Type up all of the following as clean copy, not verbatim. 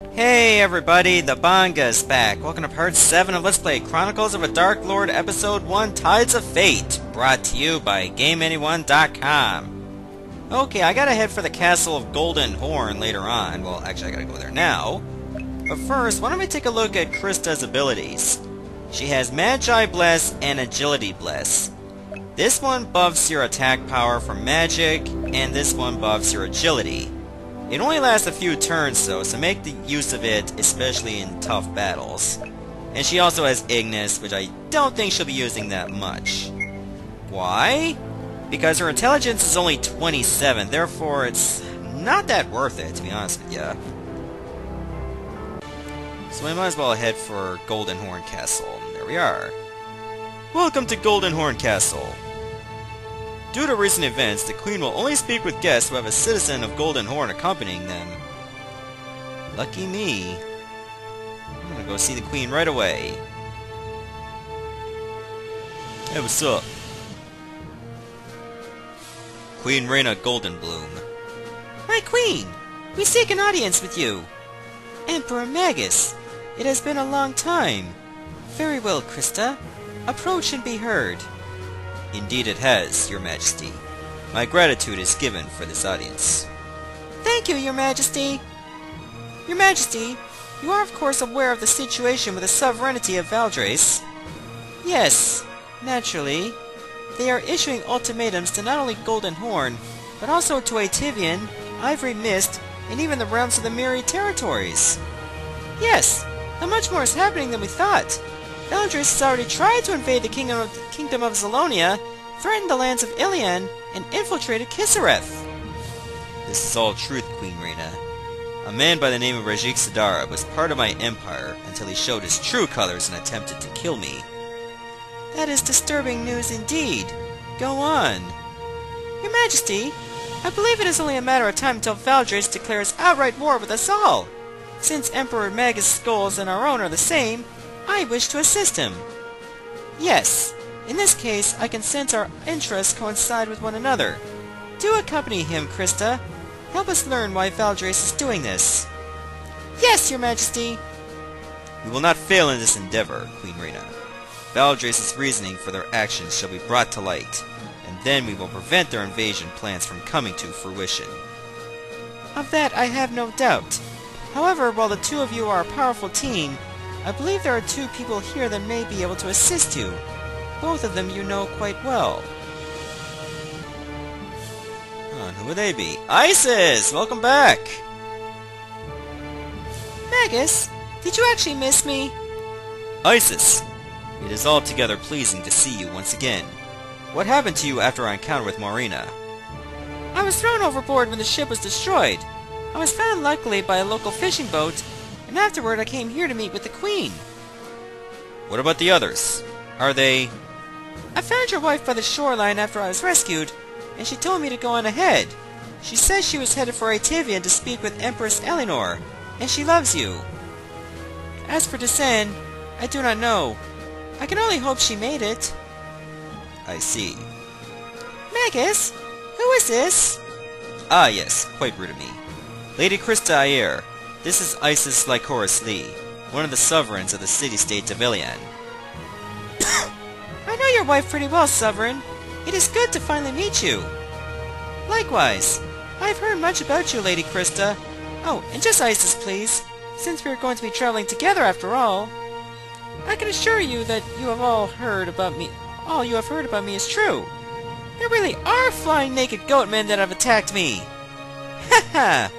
Hey everybody, the Banga's back. Welcome to part 7 of Let's Play Chronicles of a Dark Lord Episode 1, Tides of Fate, brought to you by GameAnyone.com. Okay, I gotta head for the Castle of Golden Horn later on. Well, actually I gotta go there now. But first, why don't we take a look at Krysta's abilities. She has Magi Bless and Agility Bless. This one buffs your attack power from magic, and this one buffs your agility. It only lasts a few turns though, so make the use of it, especially in tough battles. And she also has Ignis, which I don't think she'll be using that much. Why? Because her intelligence is only 27, therefore it's not that worth it, to be honest with ya. So we might as well head for Golden Horn Castle. There we are. Welcome to Golden Horn Castle. Due to recent events, the Queen will only speak with guests who have a citizen of Golden Horn accompanying them. Lucky me. I'm gonna go see the Queen right away. Hey, what's up? Queen Reyna Goldenbloom. My Queen! We seek an audience with you. Emperor Magus, it has been a long time. Very well, Krysta. Approach and be heard. Indeed it has, Your Majesty. My gratitude is given for this audience. Thank you, Your Majesty. Your Majesty, you are of course aware of the situation with the sovereignty of Valdrace. Yes, naturally. They are issuing ultimatums to not only Golden Horn, but also to Aetivian, Ivory Mist, and even the realms of the Myriad Territories. Yes, and much more is happening than we thought. Valdrace has already tried to invade the kingdom of Zalonia, threatened the lands of Ilian, and infiltrated Kisareth. This is all truth, Queen Reyna. A man by the name of Rajik Sadara was part of my empire until he showed his true colors and attempted to kill me. That is disturbing news indeed. Go on. Your Majesty, I believe it is only a matter of time until Valdrace declares outright war with us all. Since Emperor Magus' goals and our own are the same, I wish to assist him. Yes, in this case, I can sense our interests coincide with one another. Do accompany him, Krysta. Help us learn why Valdrace is doing this. Yes, Your Majesty. We will not fail in this endeavor, Queen Reyna. Valdrace's reasoning for their actions shall be brought to light, and then we will prevent their invasion plans from coming to fruition. Of that I have no doubt. However, while the two of you are a powerful team, I believe there are two people here that may be able to assist you. Both of them you know quite well. And who would they be? Isis! Welcome back! Magus, did you actually miss me? Isis! It is altogether pleasing to see you once again. What happened to you after our encounter with Marina? I was thrown overboard when the ship was destroyed. I was found luckily by a local fishing boat, and afterward I came here to meet with the Queen. What about the others? Are they... I found your wife by the shoreline after I was rescued, and she told me to go on ahead. She says she was headed for Aetivian to speak with Empress Eleanor, and she loves you. As for Desan, I do not know. I can only hope she made it. I see. Magus, who is this? Ah yes, quite rude of me. Lady Krysta Ayer. This is Isis Lycoris Lee, one of the sovereigns of the city-state of Ilian. I know your wife pretty well, Sovereign. It is good to finally meet you. Likewise. I have heard much about you, Lady Krysta. Oh, and just Isis, please, since we are going to be traveling together after all. I can assure you that you have all heard about me. All you have heard about me is true. There really are flying naked goatmen that have attacked me. Ha ha!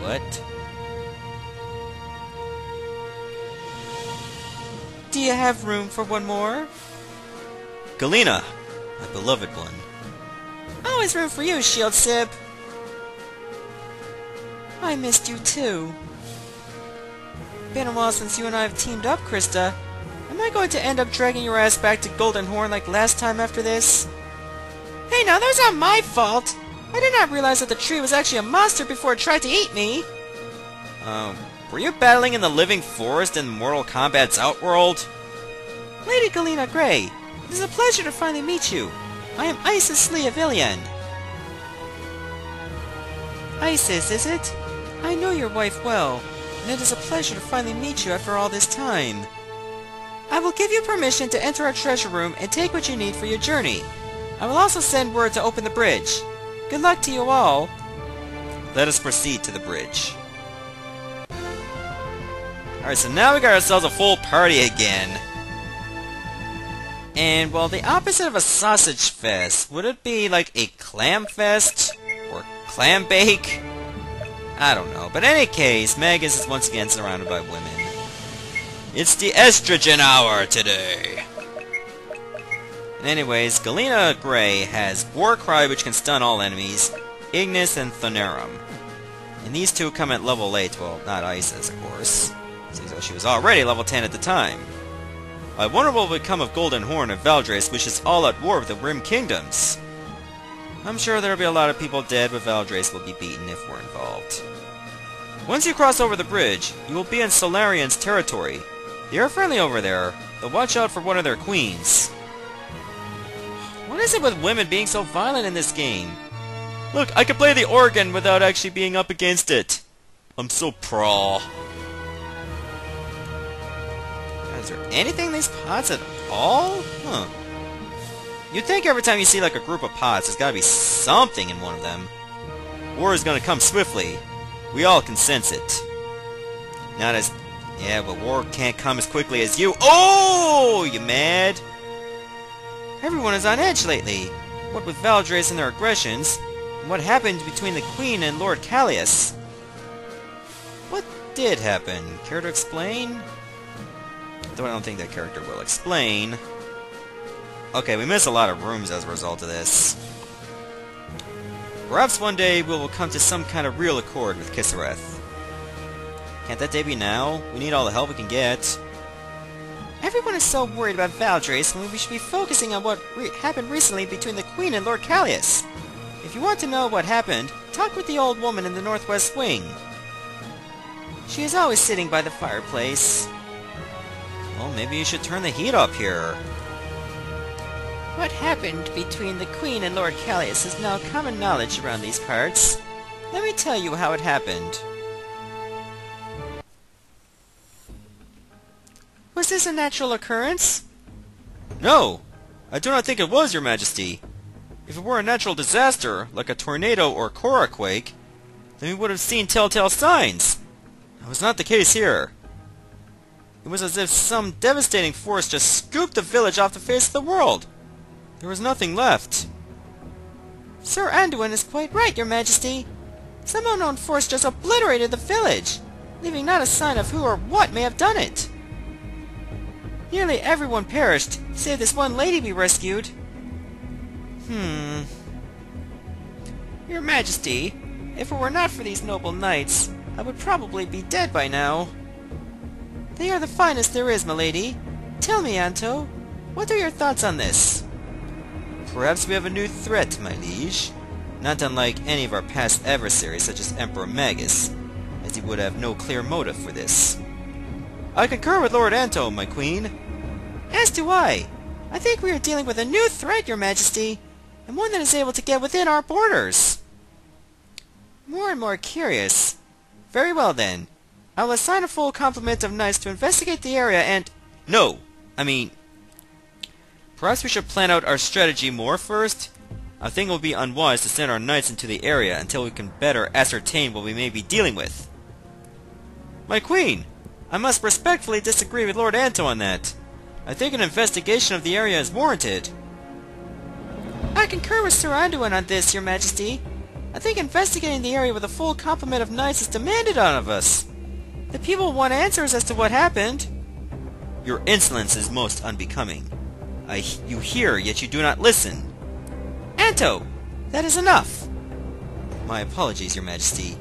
What? Do you have room for one more? Gelina, my beloved one. Always room for you, Shield Sib. I missed you too. Been a while since you and I have teamed up, Krysta. Am I going to end up dragging your ass back to Golden Horn like last time after this? Hey now, that's not my fault! I did not realize that the tree was actually a monster before it tried to eat me! Were you battling in the living forest in Mortal Kombat's Outworld? Lady Gelina Grey, it is a pleasure to finally meet you. I am Isis Lee of Ilian. Isis, is it? I know your wife well, and it is a pleasure to finally meet you after all this time. I will give you permission to enter our treasure room and take what you need for your journey. I will also send word to open the bridge. Good luck to you all. Let us proceed to the bridge. Alright, so now we got ourselves a full party again. And, well, the opposite of a sausage fest, would it be like a clam fest? Or clam bake? I don't know. But in any case, Magus is once again surrounded by women. It's the estrogen hour today! And anyways, Gelina Grey has War Cry, which can stun all enemies, Ignis, and Thonerum. And these two come at level 8, well, not Isis, of course. Seems though she was already level 10 at the time. I wonder what will become of Golden Horn if Valdres wishes all at war with the Rim Kingdoms. I'm sure there'll be a lot of people dead, but Valdres will be beaten if we're involved. Once you cross over the bridge, you will be in Solarion's territory. They are friendly over there, though watch out for one of their queens. What is it with women being so violent in this game? Look, I can play the organ without actually being up against it. I'm so pro. Is there anything in these pots at all? Huh. You'd think every time you see like a group of pots, there's gotta be something in one of them. War is gonna come swiftly. We all can sense it. Not as... Yeah, but war can't come as quickly as you... Oh! You mad? Everyone is on edge lately. What with Valdres and their aggressions, and what happened between the Queen and Lord Cutlass. What did happen? Care to explain? Though I don't think that character will explain. Okay, we miss a lot of rooms as a result of this. Perhaps one day we will come to some kind of real accord with Kisareth. Can't that day be now? We need all the help we can get. Everyone is so worried about Valdres when we should be focusing on what happened recently between the Queen and Lord Cutlass. If you want to know what happened, talk with the old woman in the northwest wing. She is always sitting by the fireplace. Well, maybe you should turn the heat up here. What happened between the Queen and Lord Cutlass is now common knowledge around these parts. Let me tell you how it happened. Was this a natural occurrence? No! I do not think it was, Your Majesty. If it were a natural disaster, like a tornado or coraquake, then we would have seen telltale signs. That was not the case here. It was as if some devastating force just scooped the village off the face of the world. There was nothing left. Sir Anduin is quite right, Your Majesty. Some unknown force just obliterated the village, leaving not a sign of who or what may have done it. Nearly everyone perished, save this one lady we rescued. Your Majesty, if it were not for these noble knights, I would probably be dead by now. They are the finest there is, milady. Tell me, Anto, what are your thoughts on this? Perhaps we have a new threat, my liege. Not unlike any of our past adversaries, such as Emperor Magus, as he would have no clear motive for this. I concur with Lord Anto, my queen. As do I. I think we are dealing with a new threat, Your Majesty, and one that is able to get within our borders. More and more curious. Very well, then. I will assign a full complement of knights to investigate the area and... No! Perhaps we should plan out our strategy more first? I think it will be unwise to send our knights into the area until we can better ascertain what we may be dealing with. My queen! I must respectfully disagree with Lord Anto on that. I think an investigation of the area is warranted. I concur with Sir Anduin on this, Your Majesty. I think investigating the area with a full complement of knights is demanded out of us. The people want answers as to what happened. Your insolence is most unbecoming. You hear, yet you do not listen. Anto, that is enough. My apologies, Your Majesty.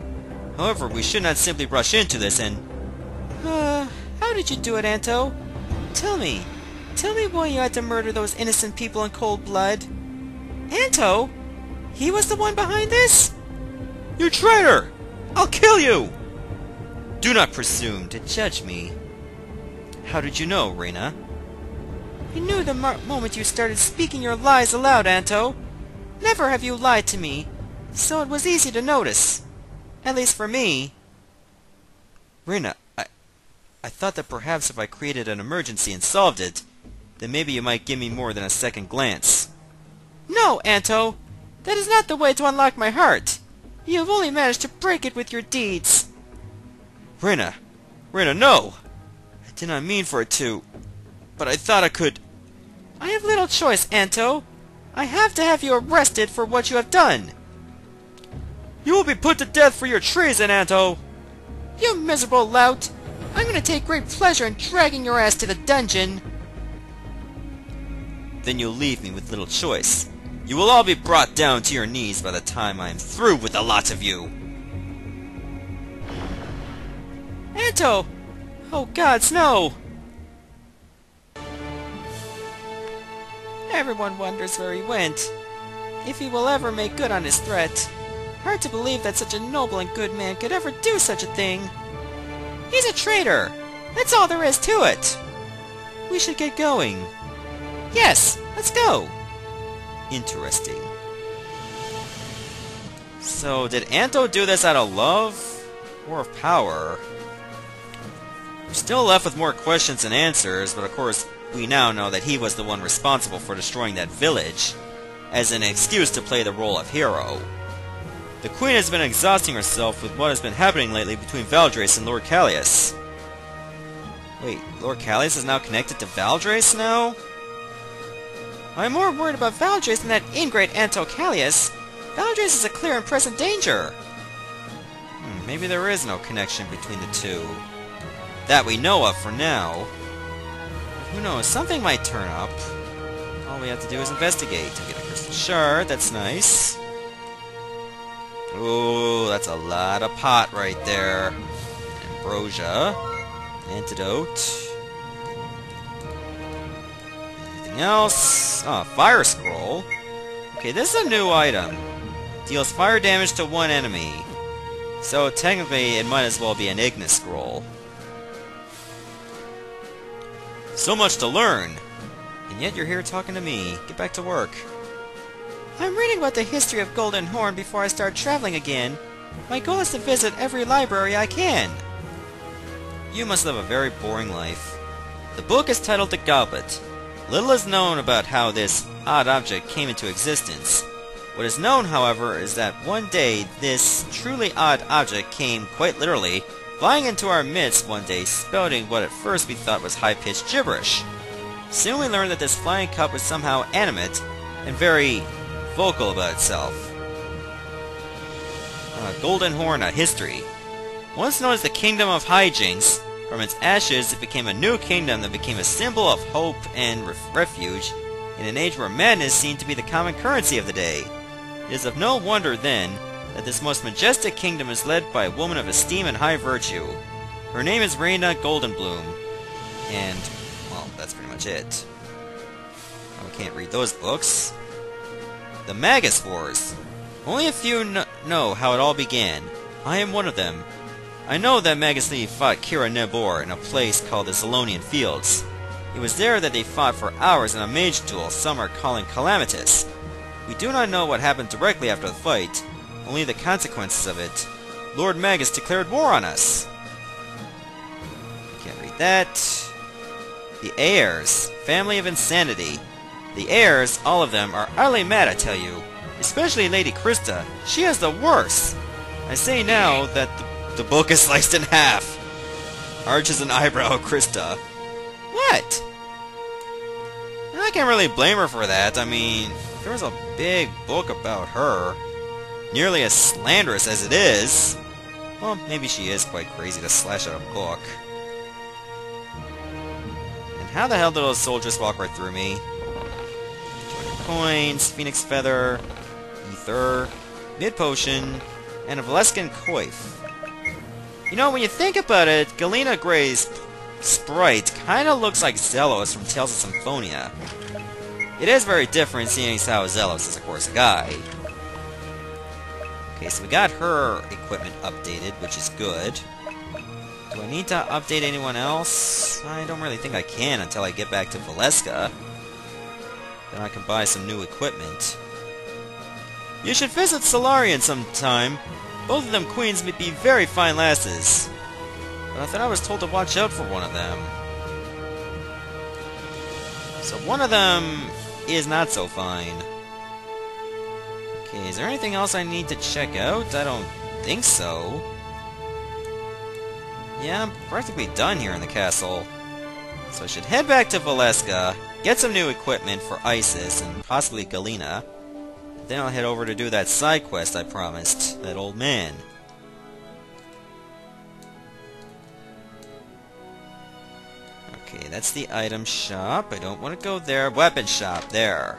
However, we should not simply rush into this and... how did you do it, Anto? Tell me why you had to murder those innocent people in cold blood. Anto? He was the one behind this? You traitor! I'll kill you! Do not presume to judge me. How did you know, Reina? I knew the moment you started speaking your lies aloud, Anto. Never have you lied to me, so it was easy to notice. At least for me. Rena, I thought that perhaps if I created an emergency and solved it, then maybe you might give me more than a second glance. No, Anto! That is not the way to unlock my heart! You have only managed to break it with your deeds! Rena! Rena, no! I did not mean for it to... But I thought I could... I have little choice, Anto! I have to have you arrested for what you have done! You will be put to death for your treason, Anto! You miserable lout! I'm going to take great pleasure in dragging your ass to the dungeon! Then you'll leave me with little choice. You will all be brought down to your knees by the time I am through with the lot of you! Anto! Oh gods, no! Everyone wonders where he went. If he will ever make good on his threat. Hard to believe that such a noble and good man could ever do such a thing. He's a traitor! That's all there is to it! We should get going. Yes, let's go! Interesting. So, did Anto do this out of love? Or of power? We're still left with more questions than answers, but of course, we now know that he was the one responsible for destroying that village, as an excuse to play the role of hero. The Queen has been exhausting herself with what has been happening lately between Valdrace and Lord Callias. Wait, Lord Callias is now connected to Valdrace now? I'm more worried about Valdrace than that ingrate Anto Callias. Valdrace is a clear and present danger. Maybe there is no connection between the two. That we know of for now. Who knows, something might turn up. All we have to do is investigate and get a crystal shard. That's nice. Ooh, that's a lot of pot right there. Ambrosia. Antidote. Anything else? Oh, fire scroll. Okay, this is a new item. Deals fire damage to one enemy. So technically, it might as well be an Ignis scroll. So much to learn! And yet you're here talking to me. Get back to work. I'm reading about the history of Golden Horn before I start traveling again. My goal is to visit every library I can. You must live a very boring life. The book is titled The Goblet. Little is known about how this odd object came into existence. What is known, however, is that one day this truly odd object came, quite literally, flying into our midst one day, spouting what at first we thought was high-pitched gibberish. Soon we learned that this flying cup was somehow animate and very vocal about itself. Golden Horn, a history. Once known as the Kingdom of Hijinks, from its ashes it became a new kingdom that became a symbol of hope and refuge in an age where madness seemed to be the common currency of the day. It is of no wonder, then, that this most majestic kingdom is led by a woman of esteem and high virtue. Her name is Reina Goldenbloom, and, well, that's pretty much it. I can't read those books. The Magus Wars. Only a few know how it all began. I am one of them. I know that Magus Lee fought Kira Nebor in a place called the Zolonian Fields. It was there that they fought for hours in a mage duel some are calling calamitous. We do not know what happened directly after the fight, only the consequences of it. Lord Magus declared war on us. Can't read that. The Heirs, family of insanity. The Heirs, all of them, are utterly mad, I tell you. Especially Lady Krysta. She is the worst. I say now that the book is sliced in half. Arches an eyebrow at Krysta. What? I can't really blame her for that. I mean, there was a big book about her. Nearly as slanderous as it is. Well, maybe she is quite crazy to slash out a book. And how the hell did those soldiers walk right through me? 200 coins, Phoenix Feather, Ether, Mid Potion, and a Valeskan Coif. You know, when you think about it, Gelina Grey's sprite kinda looks like Zelos from Tales of Symphonia. It is very different, seeing as how Zelos is, of course, a guy. Okay, so we got her equipment updated, which is good. Do I need to update anyone else? I don't really think I can until I get back to Valeska. Then I can buy some new equipment. You should visit Solarion sometime. Both of them queens may be very fine lasses. But I thought I was told to watch out for one of them. So one of them is not so fine. Okay, is there anything else I need to check out? I don't think so. Yeah, I'm practically done here in the castle. So I should head back to Valeska, get some new equipment for Isis and possibly Gelina. Then I'll head over to do that side quest I promised that old man. Okay, that's the item shop. I don't want to go there. Weapon shop, there.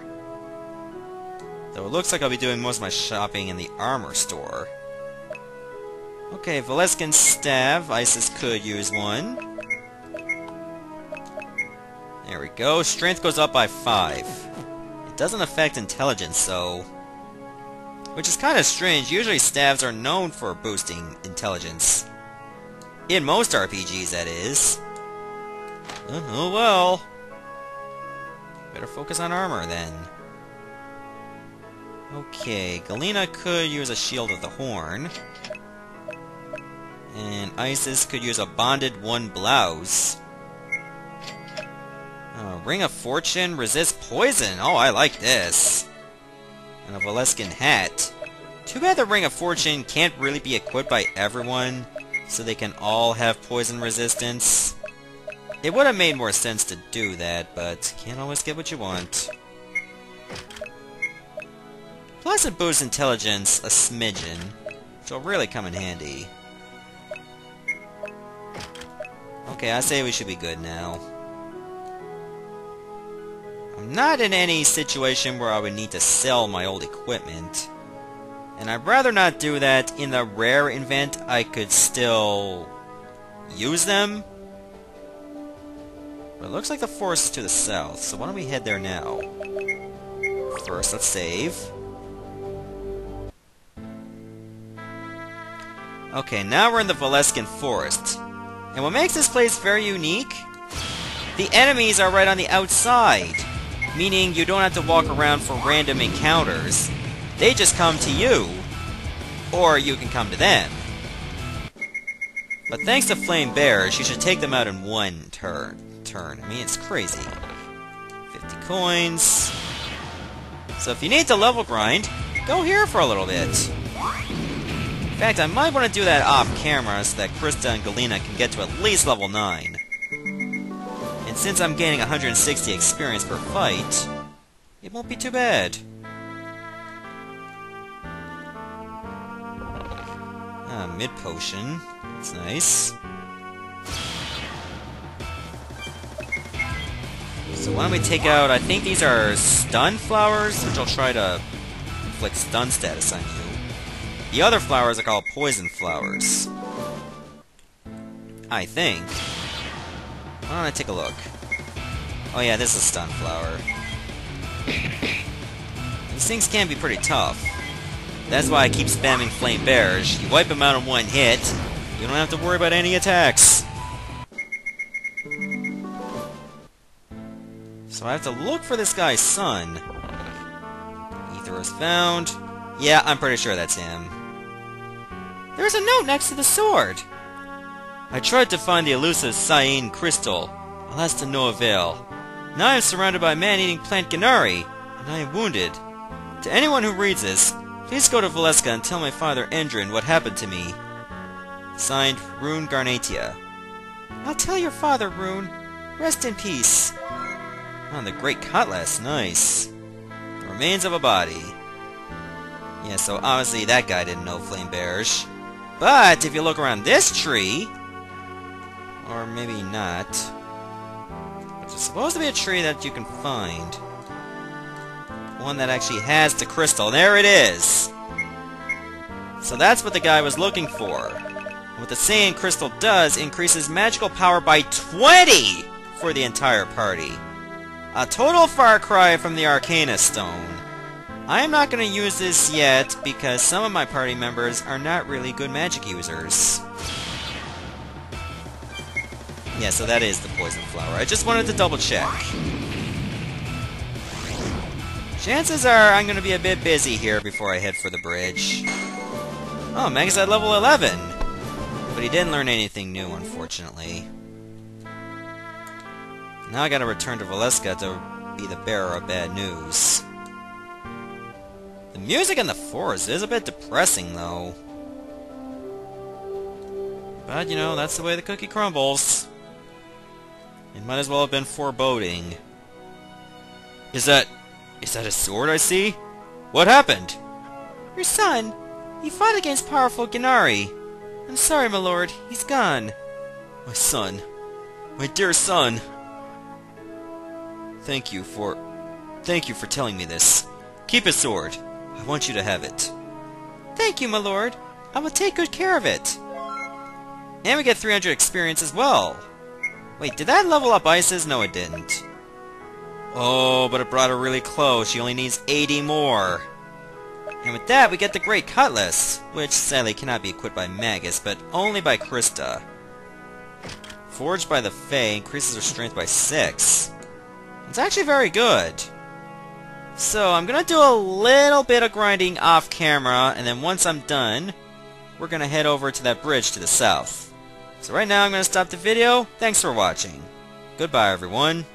Though it looks like I'll be doing most of my shopping in the armor store. Okay, Valeskan staff. Isis could use one. There we go. Strength goes up by 5. It doesn't affect intelligence, though. Which is kind of strange. Usually staves are known for boosting intelligence. In most RPGs, that is. Oh well. Better focus on armor, then. Okay, Gelina could use a Shield of the Horn. And Isis could use a Bonded 1 blouse. Ring of Fortune resists poison. Oh, I like this. And a Valeskan hat. Too bad the Ring of Fortune can't really be equipped by everyone, so they can all have poison resistance. It would have made more sense to do that, but can't always get what you want. Plus it boosts intelligence a smidgen, which will really come in handy. Okay, I say we should be good now. I'm not in any situation where I would need to sell my old equipment. And I'd rather not do that. In the rare event I could still use them. But it looks like the forest is to the south, so why don't we head there now? First, let's save. Okay, now we're in the Valeskan forest. And what makes this place very unique? The enemies are right on the outside. Meaning you don't have to walk around for random encounters. They just come to you. Or you can come to them. But thanks to Flame Bears, you should take them out in one turn. I mean, it's crazy. 50 coins. So if you need to level grind, go here for a little bit. In fact, I might want to do that off camera so that Krysta and Gelina can get to at least level 9. And since I'm gaining 160 experience per fight, it won't be too bad. Mid-potion. That's nice. So why don't we take out, I think these are stun flowers, which I'll try to inflict stun status on you. The other flowers are called poison flowers. I think. Why don't I take a look? Oh yeah, this is a stun flower. These things can be pretty tough. That's why I keep spamming Flame Bears. You wipe them out in one hit, you don't have to worry about any attacks. So I have to look for this guy's son. Ether is found. Yeah, I'm pretty sure that's him. There's a note next to the sword. I tried to find the elusive cyan crystal, alas to no avail. Now I am surrounded by man-eating plant Ganari, and I am wounded. To anyone who reads this, please go to Valeska and tell my father Endrin what happened to me. Signed, Rune Garnatia. I'll tell your father, Rune. Rest in peace. Oh, the great Cutlass, nice. The remains of a body. Yeah, so obviously that guy didn't know Flame Bears. But if you look around this tree, or maybe not, there's supposed to be a tree that you can find. One that actually has the crystal. There it is! So that's what the guy was looking for. What the cyan crystal does increases magical power by 20 for the entire party. A total far cry from the Arcana Stone. I am not going to use this yet because some of my party members are not really good magic users. Yeah, so that is the poison flower. I just wanted to double check. Chances are I'm going to be a bit busy here before I head for the bridge. Oh, Magus at level 11. But he didn't learn anything new, unfortunately. Now I gotta return to Valeska to be the bearer of bad news. The music in the forest is a bit depressing, though. But, you know, that's the way the cookie crumbles. It might as well have been foreboding. Is that a sword I see? What happened? Your son. He fought against powerful Gennari. I'm sorry, my lord. He's gone. My son. My dear son. Thank you for telling me this. Keep his sword. I want you to have it. Thank you, my lord. I will take good care of it. And we get 300 experience as well. Wait, did that level up Isis? No, it didn't. Oh, but it brought her really close. She only needs 80 more. And with that, we get the Great Cutlass, which sadly cannot be equipped by Magus, but only by Krysta. Forged by the Fae increases her strength by 6. It's actually very good. So, I'm gonna do a little bit of grinding off camera, and then once I'm done, we're gonna head over to that bridge to the south. So right now, I'm gonna stop the video. Thanks for watching. Goodbye, everyone.